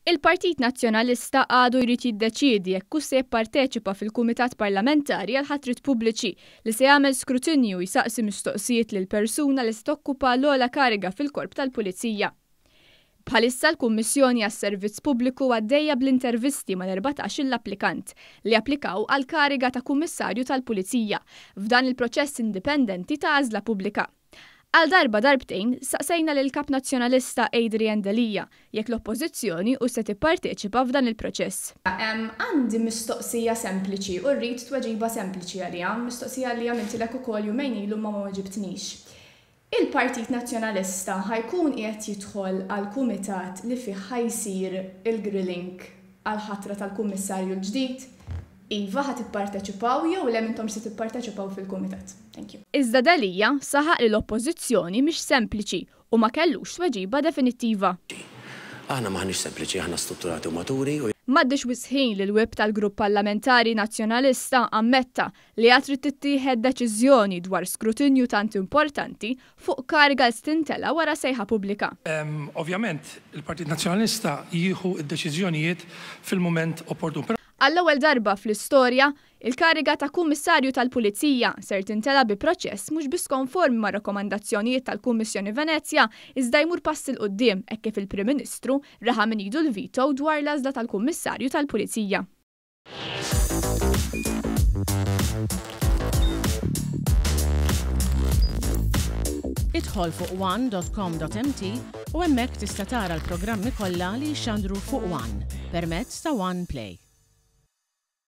Il-Partit Nazzjonalista għadu jrid jiddeċiedi jekk se jipparteċipa fil-Kumitat Parlamentari għal ħatrit pubbliċi li se jagħmel skrutinju jsaqsi mistoqsijiet lil persuna li se tokkupa l-ogħla kariga fil-Korp tal-Pulizija. Bħalissa l-Kummissjoni għas-Servizz Pubbliku għaddejja bl-intervisti mal-14 l-applikant li applikaw għal kariga ta' Kummissarju tal-Pulizija f'dan il-proċess indipendenti ta' għażla pubblika. Għal darbtejn saqsejna lil kap nazzjonalista Adrian Delija jekk l-Oppożizzjoni u se tipparteċipa f'dan il-proċess. Għandi mistoqsija sempliċi u rrid tweġiba sempliċi għalija, mistoqsija li għamiltilek ukoll jumejn ilu ma ġibtnix. Il-Partit Nazzjonalista ħajkun qiegħed jidħol għal kumitat li fih ħajsir il-grilling għal ħatra tal-Kummissarju l-ġdid. Iva ħat tipparteċipaw jew le intom se tipparteċipaw fil-kumitat. Thank you. Iżda Delija saħaq li l-Oppożizzjoni mhix sempliċi u ma kellux tweġiba definittiva. Aħna maħniex sempliċi, aħna strutturati u maturi. M'għaddix wisħin li l-web tal-Grupp Parlamentari Nazzjonalista ammetta li għad trid tittieħed deċiżjoni dwar skrutinju tant importanti fuq kariga stintela wara sejħa pubblika. Ovvjament, il-Partit Nazzjonalista jieħu d-deċiżjonijiet fil-mument opportun. Għall-ewwel darba fl-istorja, il-kariga ta' Kummissarju tal-Pulizija ser tintela bi proċess mhux biss konformi ma' rakkomandazzjonijiet tal-Kummissjoni Venezja iżda jmur pass il qudiem hekk kif il-Prim Ministru raħa min jidu l-vito dwar l-għażla tal-Kummissarju tal-Pulizija. Idħol fuq one.com.mt u hemmhekk tista' tara l-programmi kollha li jxandru fuq One permezz ta' One Play.